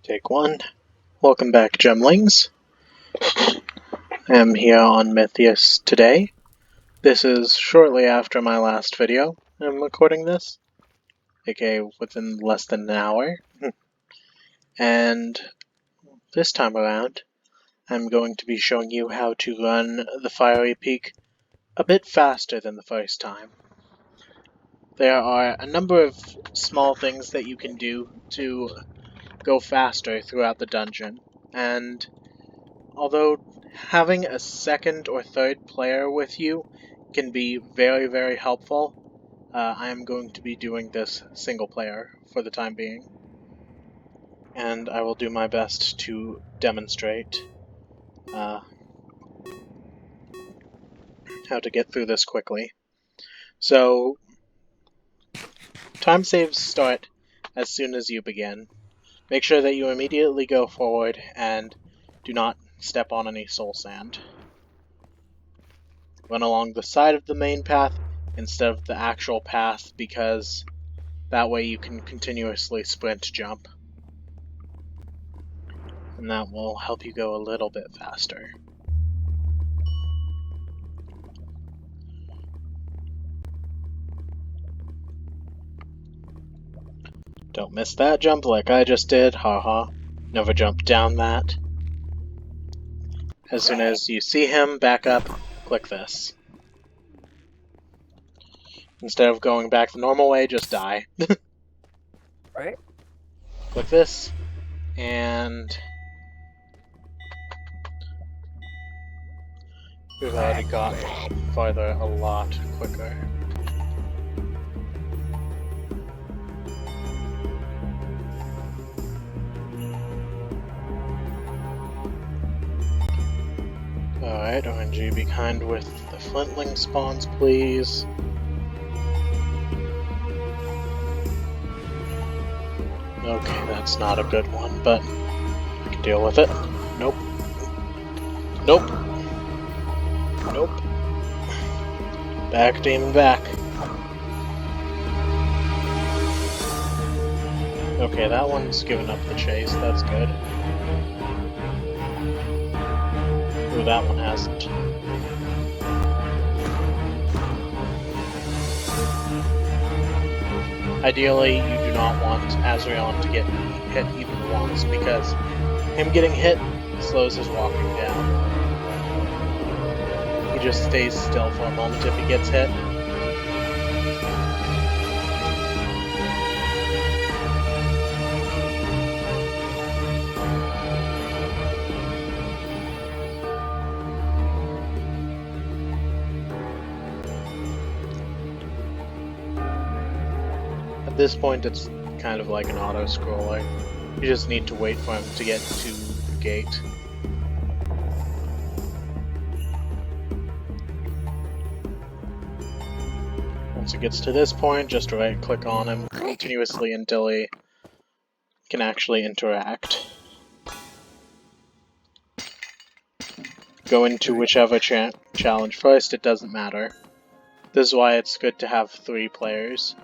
Take one. Welcome back, Gemlings. I am here on Mytheus today. This is shortly after my last video. I'm recording this, aka within less than an hour. And this time around, I'm going to be showing you how to run the Fiery Peak a bit faster than the first time. There are a number of small things that you can do to go faster throughout the dungeon, and although having a second or third player with you can be very, very helpful, I am going to be doing this single player for the time being. And I will do my best to demonstrate how to get through this quickly. So, time saves start as soon as you begin. Make sure that you immediately go forward and do not step on any soul sand. Run along the side of the main path instead of the actual path, because that way you can continuously sprint jump. And that will help you go a little bit faster. Don't miss that jump like I just did, haha. Never jump down that. As soon as you see him, back up, click this. Instead of going back the normal way, just die. Right? Click this, and we've already got farther a lot quicker. Alright, RNG, be kind with the flintling spawns, please. Okay, that's not a good one, but I can deal with it. Nope. Nope. Nope. Back, demon, back. Okay, that one's given up the chase, that's good. Ooh, that one hasn't. Ideally, you do not want Azrael to get hit even once, because him getting hit slows his walking down. He just stays still for a moment if he gets hit. At this point, it's kind of like an auto-scroller. You just need to wait for him to get to the gate. Once he gets to this point, just right-click on him continuously until he can actually interact. Go into whichever challenge first, it doesn't matter. This is why it's good to have 3 players.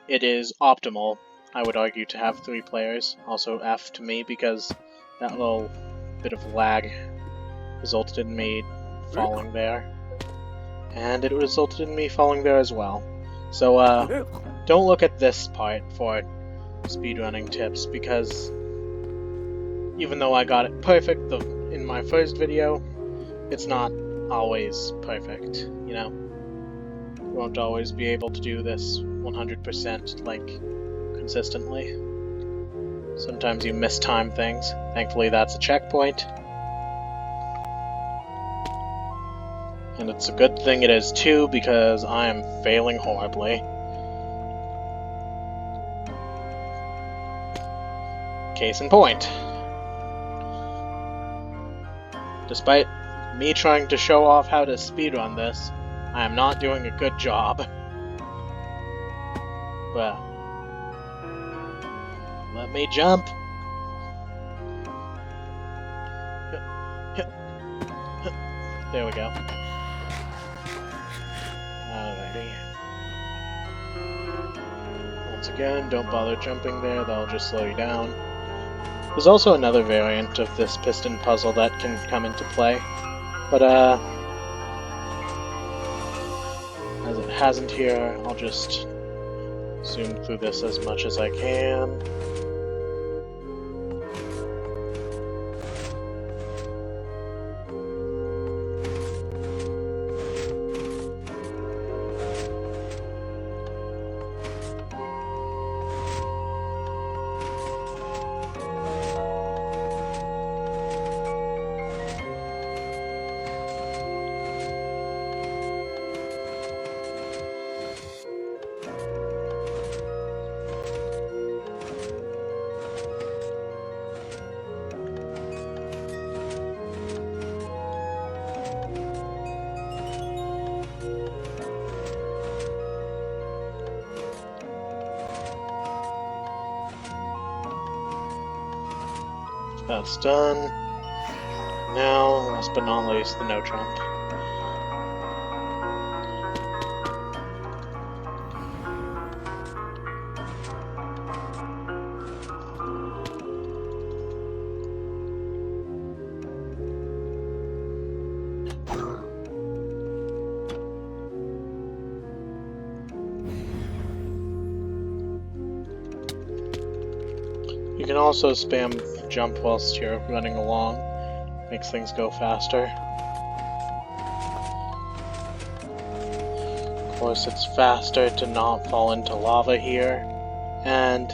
It is optimal, I would argue, to have 3 players. Also F to me, because that little bit of lag resulted in me falling there. And it resulted in me falling there as well. So, don't look at this part for speedrunning tips, because even though I got it perfect in my first video, it's not always perfect, you know? You won't always be able to do this 100%, like, consistently. Sometimes you mistime things. Thankfully, that's a checkpoint. And it's a good thing it is too, because I am failing horribly. Case in point. Despite me trying to show off how to speedrun this, I am not doing a good job. Well, let me jump. There we go. Alrighty. Once again, don't bother jumping there, that'll just slow you down. There's also another variant of this piston puzzle that can come into play, but as it hasn't here, I'll just zoom through this as much as I can. That's done. Now, last but not least, the no jump. You can also spam jump whilst you're running along. Makes things go faster. Of course, it's faster to not fall into lava here. And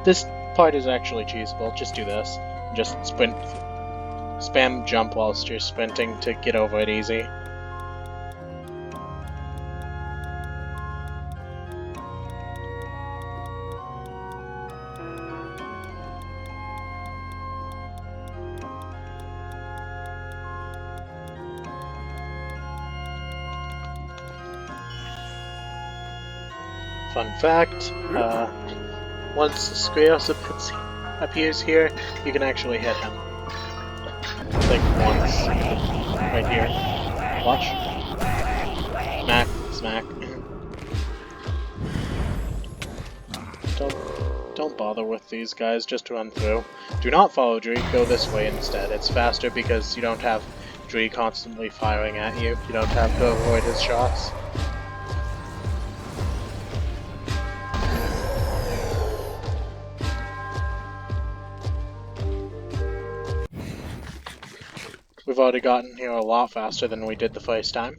this part is actually cheesable. Just do this. Just sprint. Spam jump whilst you're sprinting to get over it easy. Fun fact, once Skrios appears here, you can actually hit him. Like once. Right here. Watch. Smack, smack. Don't bother with these guys, just run through. Do not follow Dree, go this way instead. It's faster because you don't have Dree constantly firing at you. You don't have to avoid his shots. We've already gotten here a lot faster than we did the first time.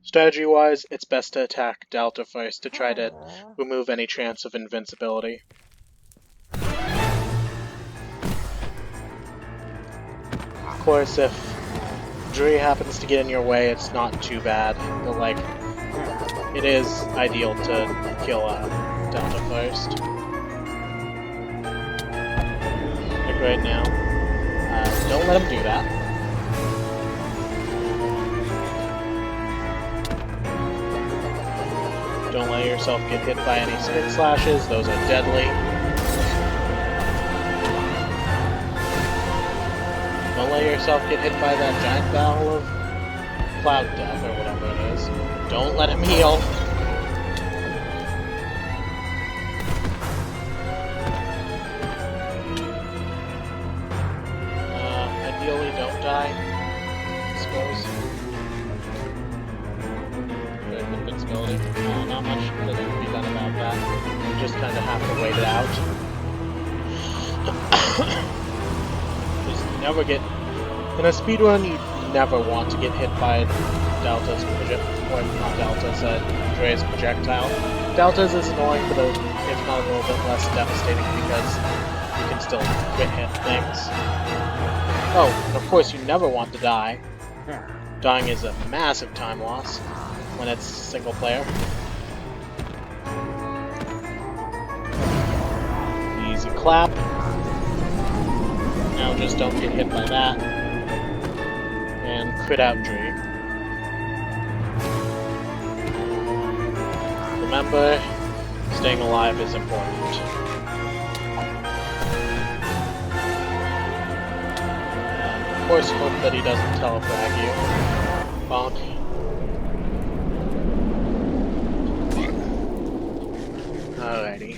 Strategy-wise, it's best to attack Delta first to try to remove any chance of invincibility. Of course, if Dree happens to get in your way, it's not too bad, but like, it is ideal to kill Delta first. Like right now. Don't let him do that. Don't let yourself get hit by any skid slashes, those are deadly. Don't let yourself get hit by that giant battle of cloud death, or whatever it is. Don't let him heal. Ideally, don't die, I suppose. Good invincibility. Not much that can be done about that. You just kind of have to wait it out. Just never get... In a speedrun, you never want to get hit by Delta's or not Delta's, Dre's projectile. Delta's is annoying, but if not a little bit less devastating because you can still crit hit things. Oh, and of course you never want to die. Dying is a massive time loss when it's single player. Easy clap. Now just don't get hit by that. And crit out Dree. Remember, staying alive is important. course, hope that he doesn't telefrag you. Bonk. Alrighty.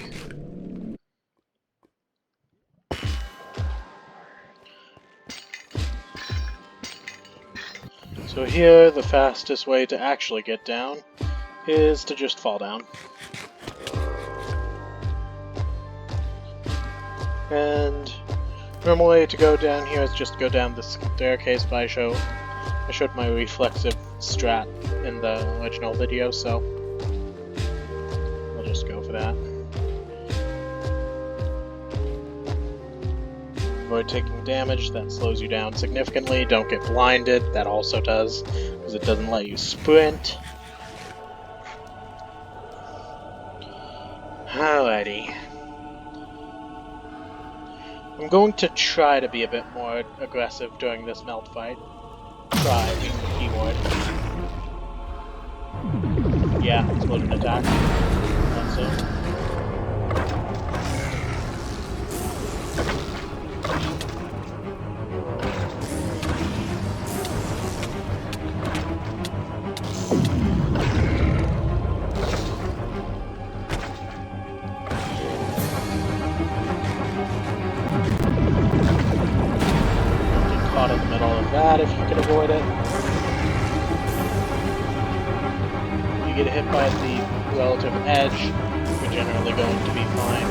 So here, the fastest way to actually get down is to just fall down. And normal way to go down here is just go down the staircase, but I showed my reflexive strat in the original video, so I'll just go for that. Avoid taking damage, that slows you down significantly. Don't get blinded, that also does, because it doesn't let you sprint. Alrighty. I'm going to try to be a bit more aggressive during this melt fight. Try being the keyword. Yeah, explosion attack. Also. Caught in the middle of that if you can avoid it. If you get hit by the relative edge, you're generally going to be fine.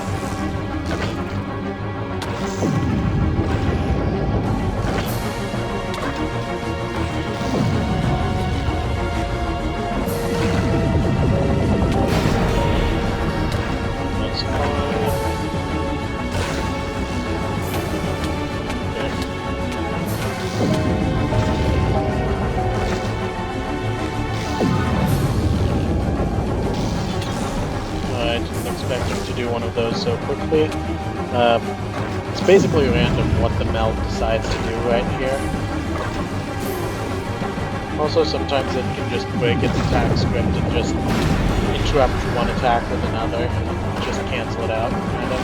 That's fine. I didn't expect him to do one of those so quickly. It's basically random what the melt decides to do right here. Also, sometimes it can just break its attack script and just interrupt one attack with another. Just cancel it out, kind of.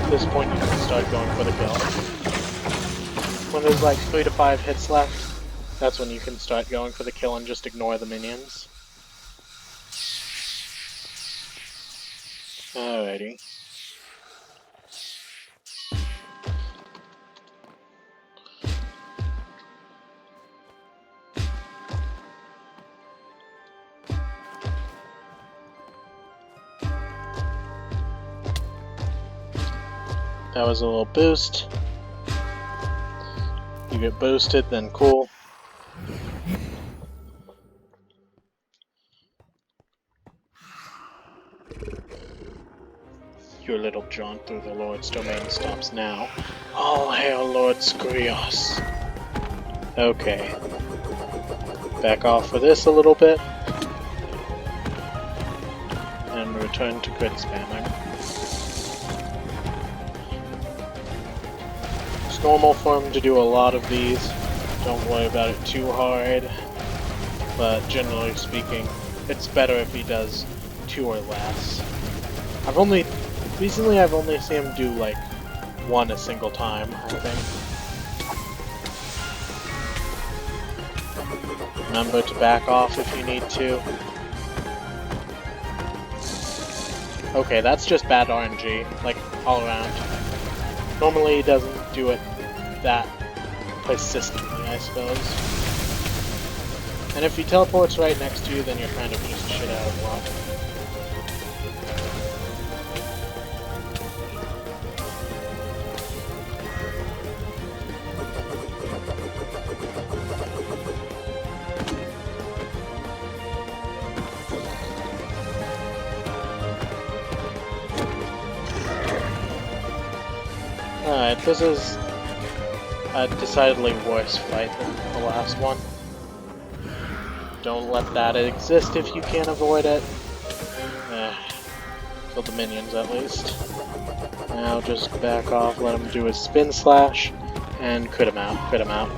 At this point, you can start going for the kill. When there's like 3 to 5 hits left, that's when you can start going for the kill and just ignore the minions. Alrighty. That was a little boost. You get boosted, then cool. Your little jaunt through the Lord's domain stops now. All hail Lord Skrios. Okay. Back off for this a little bit. And return to crit spamming. It's normal for him to do a lot of these. Don't worry about it too hard. But generally speaking, it's better if he does 2 or less. Recently I've only seen him do like 1 a single time, I think. Remember to back off if you need to. Okay, that's just bad RNG, like, all around. Normally he doesn't do it that persistently, I suppose. And if he teleports right next to you, then you're kind of just shit out of luck. Alright, this is a decidedly worse fight than the last one. Don't let that exist if you can't avoid it. Kill the minions at least. Now just back off, let him do his spin slash, and crit him out, crit him out.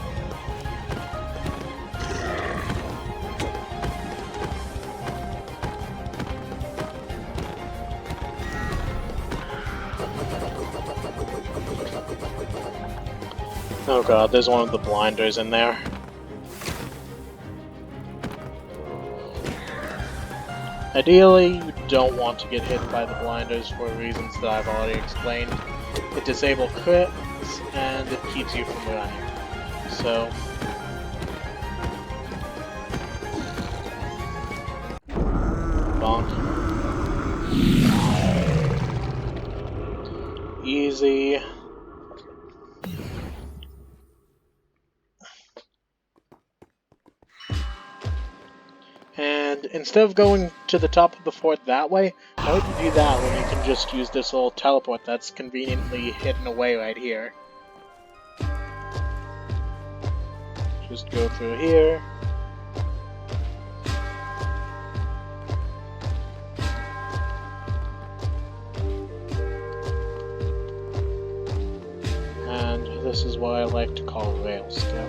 Oh god, there's one of the blinders in there. Ideally, you don't want to get hit by the blinders for reasons that I've already explained. It disables crits, and it keeps you from running. So... bonk. Easy. And instead of going to the top of the fort that way, why would you do that when you can just use this little teleport that's conveniently hidden away right here? Just go through here. And this is what I like to call rail skip.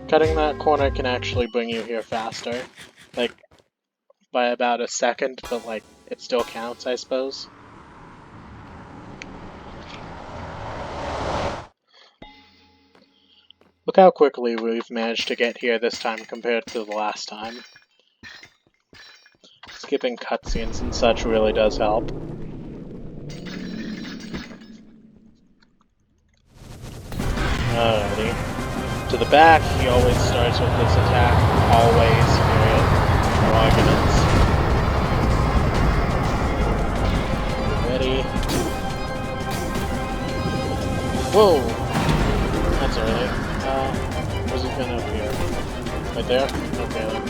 Cutting that corner can actually bring you here faster. Like, by about a second, but like, it still counts, I suppose. Look how quickly we've managed to get here this time compared to the last time. Skipping cutscenes and such really does help. Alrighty. To the back, he always starts with this attack. Always, period. No arguments. Ready. Whoa! That's early. Where's it gonna appear? Right there? Okay then.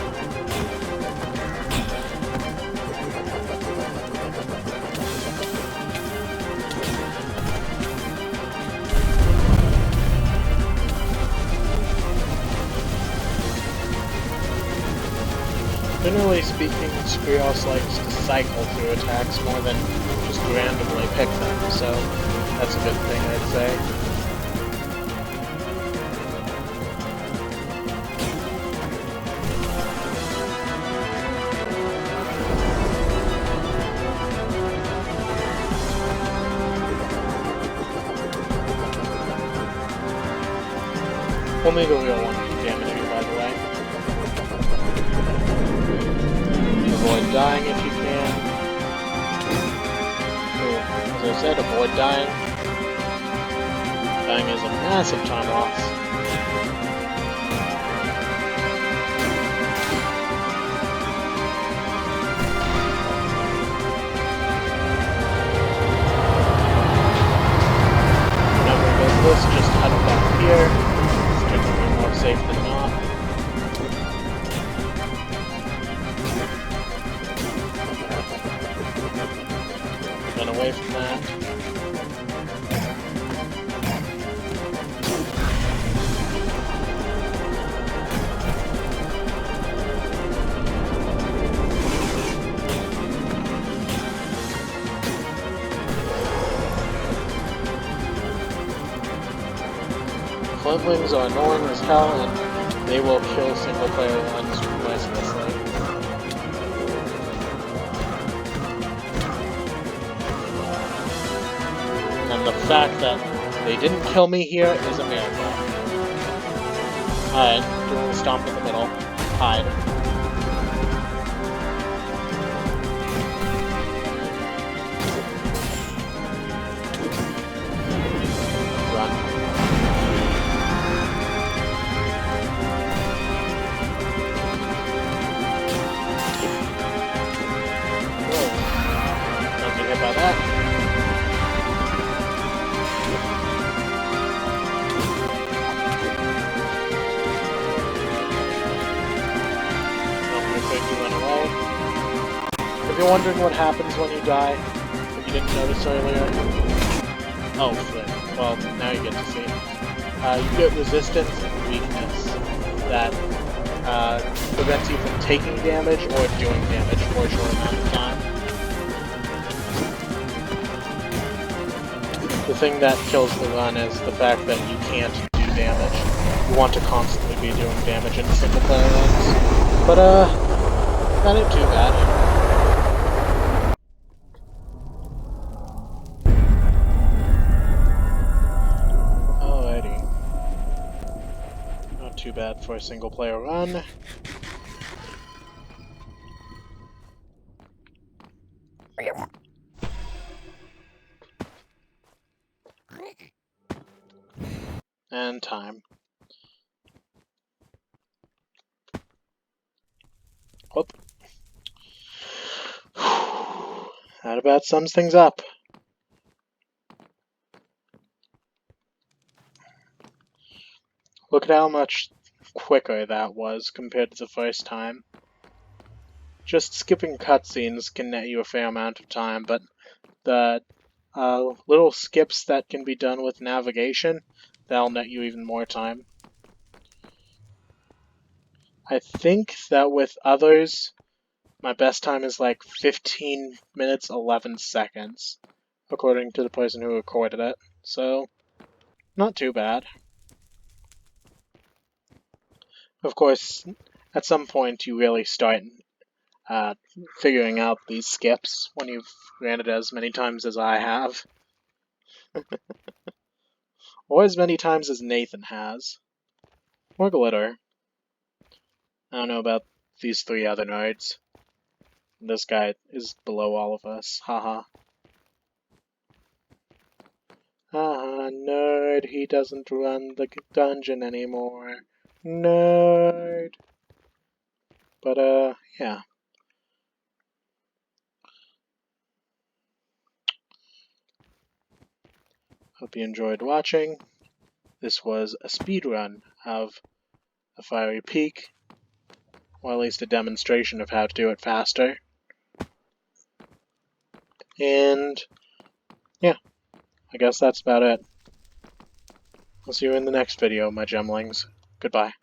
Generally speaking, Skrios likes to cycle through attacks more than just randomly pick them, so that's a good thing, I'd say. Only the real one can damage you, by the way. Avoid dying if you can. Ooh, as I said, avoid dying. Dying is a massive time loss. Whenever it goes this, just head back here. It's generally more safe than not. Run away from that. Flintlings are annoying as hell, and they will kill single-player ones mercilessly. And the fact that they didn't kill me here is a miracle. Alright, do a little stomp in the middle. Hide. Run. Whoa. Don't get hit by that. If you're wondering what happens when you die, if you didn't notice earlier... Oh, flip. Well, now you get to see. You get resistance and weakness that prevents you from taking damage or doing damage for a short amount of time. The thing that kills the run is the fact that you can't do damage. You want to constantly be doing damage in single player runs. But, not ain't too bad. Alrighty. Not too bad for a single player run. And time. Whoop. That about sums things up. Look at how much quicker that was compared to the first time. Just skipping cutscenes can net you a fair amount of time, but the little skips that can be done with navigation, that'll net you even more time. I think that with others, my best time is like 15 minutes 11 seconds, according to the person who recorded it, so not too bad. Of course, at some point you really start figuring out these skips when you've ran it as many times as I have. Or as many times as Nathan has. Or Glitter. I don't know about these three other nerds. This guy is below all of us. Haha. Haha, nerd. He doesn't run the dungeon anymore. Nerd. But, yeah. Hope you enjoyed watching. This was a speedrun of a Fiery Peak, or at least a demonstration of how to do it faster. And, yeah, I guess that's about it. I'll see you in the next video, my gemlings. Goodbye.